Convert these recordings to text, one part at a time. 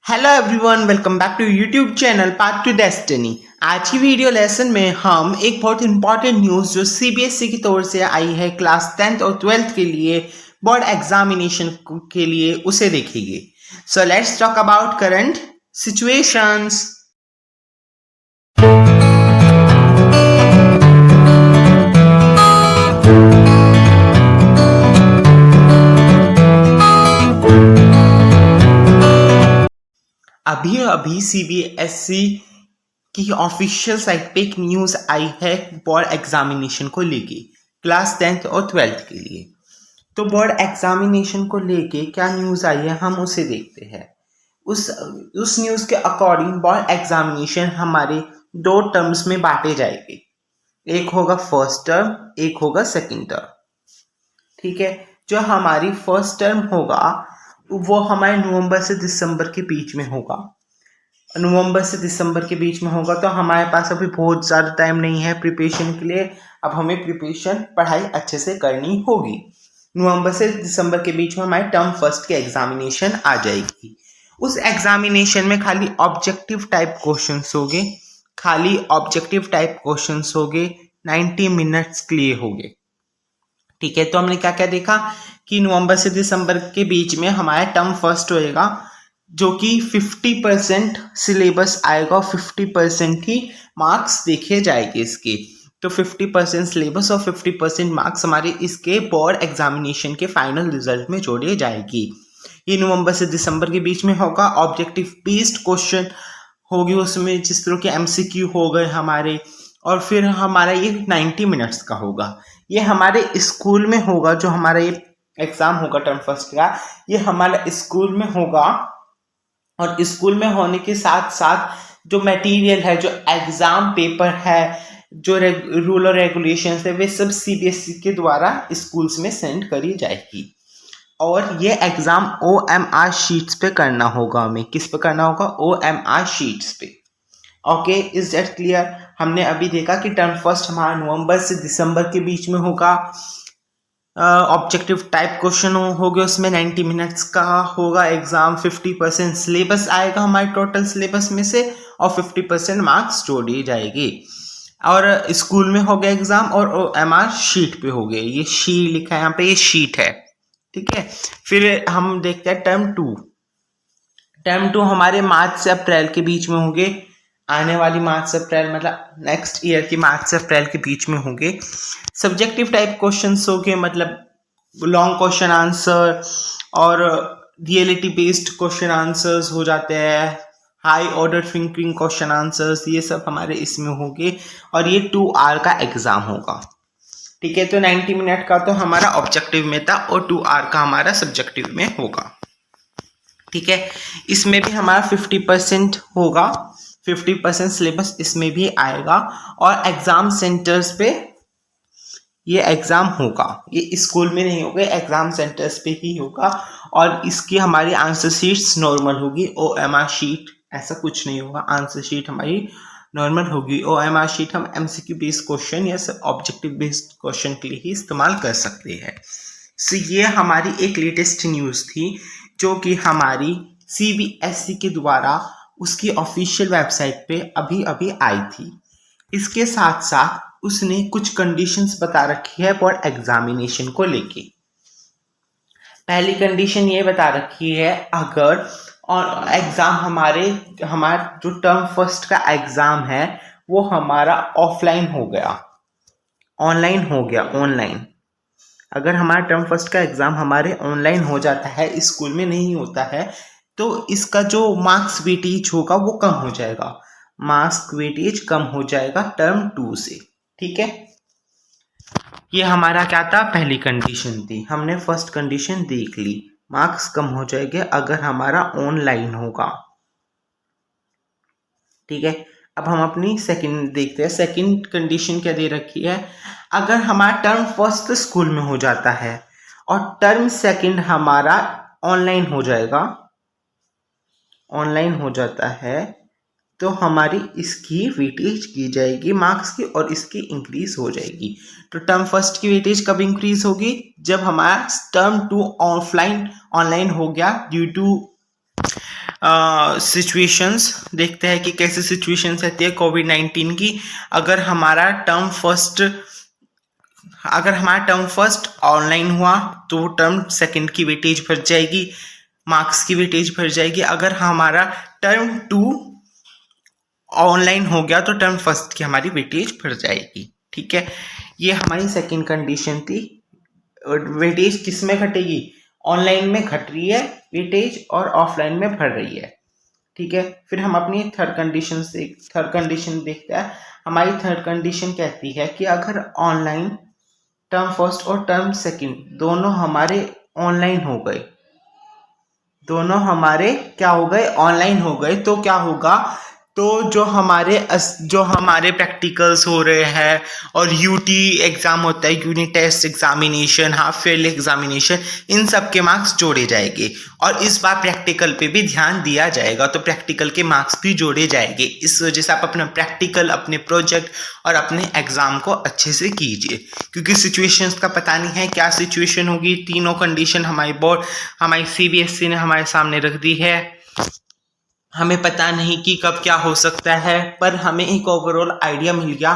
Hello everyone, welcome back to YouTube channel path to destiny. आज की video lesson में हम एक बहुत इंपॉर्टेंट न्यूज़ जो सीबीएसई की तौर से आई है क्लास 10th और 12th के लिए बोर्ड एग्जामिनेशन के लिए उसे देखेंगे। So let's talk about current situations. अभी अभी सीबीएसई की ऑफिशियल साइट पे एक न्यूज़ आई है बोर्ड एग्जामिनेशन को लेके क्लास 10th और 12th के लिए। तो बोर्ड एग्जामिनेशन को लेके क्या न्यूज़ आई है हम उसे देखते हैं। उस न्यूज़ के अकॉर्डिंग बोर्ड एग्जामिनेशन हमारे दो टर्म्स में बांटे जाएंगे। एक होगा फर्स्ट टर्म, एक होगा सेकंड टर्म। ठीक है, जो हमारी फर्स्ट टर्म होगा वो हमारे नवंबर से दिसंबर के बीच में होगा। नवंबर से दिसंबर के बीच में होगा तो हमारे पास अभी बहुत ज़्यादा टाइम नहीं है प्रिपरेशन के लिए। अब हमें प्रिपरेशन पढ़ाई अच्छे से करनी होगी। नवंबर से दिसंबर के बीच में हमारे टर्म फर्स्ट की एग्जामिनेशन आ जाएगी। उस एग्जामिनेशन में खाली ऑब्जेक्टिव टाइप क्वेश्चंस होंगे, खाली ऑब्जेक्टिव टाइप क्वेश्चंस होंगे, 90 मिनट्स के लिए होंगे। ठीक है, तो हमने क्या क्या देखा कि नवंबर से दिसंबर के बीच में हमारा टर्म फर्स्ट होएगा जो कि 50% सिलेबस आएगा और 50% ही मार्क्स देखे जाएंगे इसके। तो 50% सिलेबस और 50% मार्क्स हमारे इसके बोर्ड एग्जामिनेशन के फाइनल रिजल्ट में जोड़े जाएगी। ये नवंबर से दिसंबर के बीच में होगा। ऑब्जेक्टिव बेस्ड क्वेश्चन होगी उसमें, जिस तरह के एमसीक्यू हो गए हमारे, और फिर हमारा ये 90 मिनट्स का होगा। ये हमारे स्कूल में होगा, जो हमारा ये एग्जाम होगा टर्म फर्स्ट का, ये हमारा स्कूल में होगा। और स्कूल में होने के साथ साथ जो मटेरियल है, जो एग्जाम पेपर है, जो रूल और रेगुलेशंस है, वे सब सीबीएसई के द्वारा स्कूल्स में सेंड करी जाएगी। और ये एग्जाम OMR शीट्स पे करना होगा। हमें किस पे करना होगा? OMR शीट्स पे। Okay, is that clear? हमने अभी देखा कि टर्म फर्स्ट हमारा नवंबर से दिसंबर के बीच में होगा। ऑब्जेक्टिव टाइप क्वेश्चन हो गया, उसमें 90 मिनट्स का होगा एग्जाम। 50% सिलेबस आएगा हमारे टोटल सिलेबस में से, और 50% मार्क्स जोड़ी जाएगी। और स्कूल में हो गया एग्जाम, और OMR शीट पे हो गया। ये शी लिखा है यहाँ पे, ये शीट है। ठीक है, फिर हम देखते हैं टर्म टू। टर्म टू हमारे मार्च से अप्रैल के बीच में होंगे। आने वाली मार्च से अप्रैल मतलब नेक्स्ट ईयर की मार्च से अप्रैल के बीच में होंगे। सब्जेक्टिव टाइप क्वेश्चंस होंगे, मतलब लॉन्ग क्वेश्चन आंसर और रियलिटी बेस्ड क्वेश्चन आंसर्स हो जाते हैं। High order thinking question answers, ये सब हमारे इसमें होंगे। और ये 2 आवर का एग्जाम होगा। ठीक है, तो 90 मिनट का तो हमारा ऑब्जेक्टिव में था और 2 आवर का हमारा सब्जेक्टिव में होगा। ठीक है, इसमें भी हमारा 50% होगा। 50% सिलेबस इसमें भी आएगा। और एग्जाम सेंटर्स पे ये एग्जाम होगा। ये स्कूल में नहीं होगा, एग्जाम सेंटर्स पे ही होगा। और इसकी हमारी आंसर शीट्स नॉर्मल होगी। OMR शीट ऐसा कुछ नहीं होगा, आंसर शीट हमारी नॉर्मल होगी। OMR शीट हम MCQ बेस्ड क्वेश्चन या ऑब्जेक्टिव बेस्ड क्वेश्चन के लिए ही इस्तेमाल कर सकते हैं। सो ये हमारी एक लेटेस्ट न्यूज़ थी जो कि हमारी CBSE के द्वारा उसकी ऑफिशियल वेबसाइट पे अभी अभी आई थी। इसके साथ साथ उसने कुछ कंडीशंस बता रखी है बोर्ड एग्जामिनेशन को लेके। पहली कंडीशन ये बता रखी है, अगर और एग्जाम हमारा जो टर्म फर्स्ट का एग्जाम है वो हमारा ऑफलाइन हो गया, ऑनलाइन हो गया, ऑनलाइन। अगर हमारा टर्म फर्स्ट का एग्जाम हमारे ऑनलाइन हो जाता है, स्कूल में नहीं होता है, तो इसका जो मार्क्स वेटेज होगा वो कम हो जाएगा। मार्क्स वेटेज कम हो जाएगा टर्म 2 से। ठीक है, ये हमारा क्या था? पहली कंडीशन थी। हमने फर्स्ट कंडीशन देख ली, मार्क्स कम हो जाएंगे अगर हमारा ऑनलाइन होगा। ठीक है, अब हम अपनी सेकंड देखते हैं। सेकंड कंडीशन क्या दे रखी है? अगर हमारा टर्म फर्स्ट स्कूल में हो जाता है और टर्म सेकंड हमारा ऑनलाइन हो जाएगा, ऑनलाइन हो जाता है, तो हमारी इसकी वेटेज की जाएगी मार्क्स की, और इसकी इंक्रीज हो जाएगी। तो टर्म फर्स्ट की वेटेज कब इंक्रीज होगी? जब हमारा टर्म 2 ऑफलाइन ऑनलाइन हो गया ड्यू टू सिचुएशंस देखते हैं कि कैसी सिचुएशंस रहती है कोविड-19 की। अगर हमारा टर्म फर्स्ट ऑनलाइन हुआ तो टर्म सेकंड की वेटेज बढ़ जाएगी, मार्क्स की वेटेज बढ़ जाएगी। अगर हमारा टर्म 2 ऑनलाइन हो गया तो टर्म फर्स्ट की हमारी वेटेज बढ़ जाएगी। ठीक है, ये हमारी सेकंड कंडीशन थी। वेटेज किस में घटेगी? ऑनलाइन में घट रही है वेटेज और ऑफलाइन में बढ़ रही है। ठीक है, फिर हम अपनी थर्ड कंडीशन देखते हैं। हमारी थर्ड कंडीशन कहती है कि अगर ऑनलाइन टर्म फर्स्ट और टर्म सेकंड दोनों हमारे ऑनलाइन हो गए, ऑनलाइन हो गए तो क्या होगा? तो जो हमारे प्रैक्टिकल्स हो रहे हैं और यूटी एग्जाम होता है, unit test examination, half yearly examination, इन सब के मार्क्स जोड़े जाएंगे और इस बार प्रैक्टिकल पे भी ध्यान दिया जाएगा, तो प्रैक्टिकल के मार्क्स भी जोड़े जाएंगे। इस वजह से आप अपना प्रैक्टिकल, अपने प्रोजेक्ट और अपने एग्जाम को अच्छे से कीजिए, क्योंकि सिचुएशंस का पता नहीं है क्या सिचुएशन होगी। तीनों कंडीशन हमारी सीबीएसई ने हमारे सामने रख दी है। हमें पता नहीं कि कब क्या हो सकता है, पर हमें एक ओवरऑल आइडिया मिल गया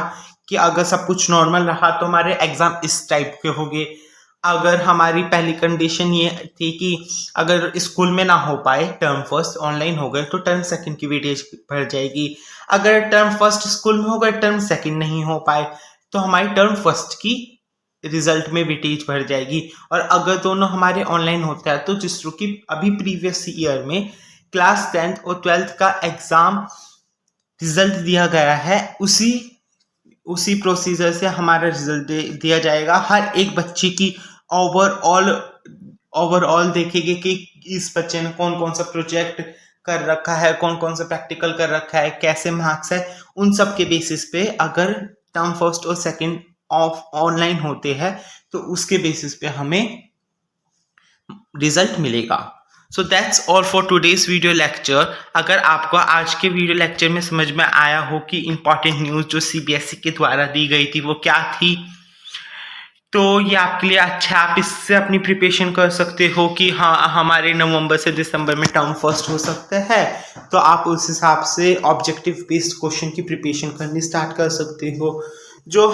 कि अगर सब कुछ नॉर्मल रहा तो हमारे एग्जाम इस टाइप के होंगे। अगर हमारी पहली कंडीशन ये थी कि अगर स्कूल में ना हो पाए, टर्म फर्स्ट ऑनलाइन हो गए तो टर्म सेकंड की वेटेज बढ़ जाएगी। अगर टर्म फर्स्ट स्कूल में हो गए, टर्म सेकंड नहीं हो पाए, तो हमारी टर्म फर्स्ट की रिजल्ट में वेटेज बढ़ जाएगी। और अगर दोनों हमारे ऑनलाइन होता है तो जिस की अभी प्रीवियस ईयर में क्लास 10th और 12th का एग्जाम रिजल्ट दिया गया है, उसी प्रोसीजर से हमारा रिजल्ट दिया जाएगा। हर एक बच्चे की ओवरऑल देखेंगे कि इस बच्चे ने कौन कौन सा प्रोजेक्ट कर रखा है, कौन कौन सा प्रैक्टिकल कर रखा है, कैसे मार्क्स है। उन सब के बेसिस पे अगर टर्म फर्स्ट और सेकंड ऑनलाइन होते हैं तो उसके बेसिस पे हमें रिजल्ट मिलेगा। So that's all for today's video lecture. अगर आपको आज के वीडियो लेक्चर में समझ में आया हो कि इंपॉर्टेंट न्यूज़ जो सीबीएसई के द्वारा दी गई थी वो क्या थी, तो ये आपके लिए अच्छा है। आप इससे अपनी प्रिपरेशन कर सकते हो कि हाँ, हमारे नवंबर से दिसंबर में टर्म फर्स्ट हो सकता है, तो आप उस हिसाब से ऑब्जेक्टिव बेस्ड क्वेश्चन की प्रिपरेशन करनी स्टार्ट कर सकते हो। जो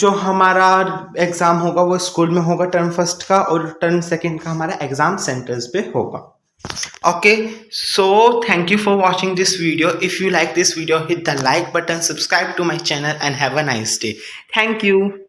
हमारा एग्ज़ाम होगा वो स्कूल में होगा टर्म फर्स्ट का, और टर्म सेकंड का हमारा एग्ज़ाम सेंटर्स पे होगा। Okay, so thank you for watching this video. If you like this video, hit the like button, subscribe to my channel and have a nice day. Thank you.